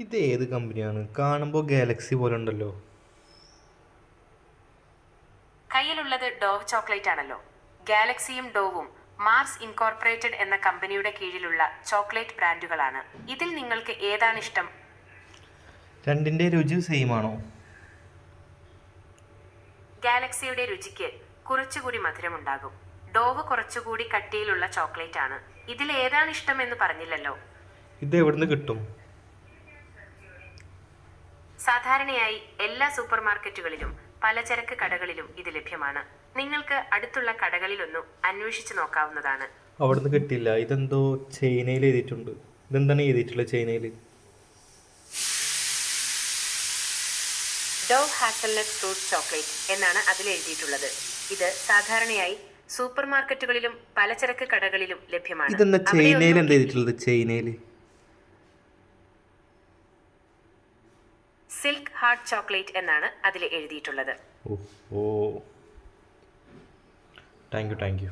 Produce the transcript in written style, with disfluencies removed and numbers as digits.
ഇത് ഏത് കമ്പനിയാണ്? കാണുമ്പോൾ ഗാലക്സി പോലെ ഉണ്ടല്ലോ. കയ്യിലുള്ളത് ഡോവ് ചോക്ലേറ്റ് ആണല്ലോ. ഗാലക്സിയും ഡോവും മാർസ് ഇൻകോർപ്പറേറ്റഡ് എന്ന കമ്പനിയുടെ കീഴിലുള്ള ചോക്ലേറ്റ് ബ്രാൻഡുകളാണ്. ഇതിൽ നിങ്ങൾക്ക് ഏതാണ് ഇഷ്ടം? രണ്ടിൻ്റെ രുചി സെയിം ആണോ? ഗാലക്സിയുടെ രുചിക്ക് കുറച്ചുകൂടി മധുരമുണ്ടാകും. ഡോവ് കുറച്ചുകൂടി കട്ടിയിലുള്ള ചോക്ലേറ്റ് ആണ്. ഇതിൽ ഏതാണ് ഇഷ്ടം എന്ന് പറഞ്ഞില്ലല്ലോ. ഇത് എവിടുന്ന് കിട്ടും? സാധാരണയായി എല്ലാ സൂപ്പർ മാർക്കറ്റുകളിലും പലചരക്ക് കടകളിലും ഇത് ലഭ്യമാണ്. നിങ്ങൾക്ക് അടുത്തുള്ള കടകളിലൊന്നു അന്വേഷിച്ചു നോക്കാവുന്നതാണ്. അവിടുന്ന് കിട്ടില്ല. ഇതെന്തോ ചൈനയിൽ എഴുതിയിട്ടുണ്ട്. ഇതെന്താണ് എഴുതിയിട്ടുള്ളത് ചൈനയിൽ? ഡോവ് ഹാസൽനട്ട് ഫ്രൂട്ട് ചോക്ലേറ്റ് എന്നാണ് അതിൽ എഴുതിയിട്ടുള്ളത്. ഇത് സാധാരണയായി സൂപ്പർ മാർക്കറ്റുകളിലും പലചരക്ക് കടകളിലും ലഭ്യമാണ്. ഇതെന്താ ചൈനയിൽ എന്താ എഴുതിയിട്ടുള്ളത്? ചൈനയിൽ സിൽക്ക് ഹാർട്ട് ചോക്ലേറ്റ് എന്നാണ് അതിൽ എഴുതിയിട്ടുള്ളത്. ഓ ഓ, താങ്ക് യു.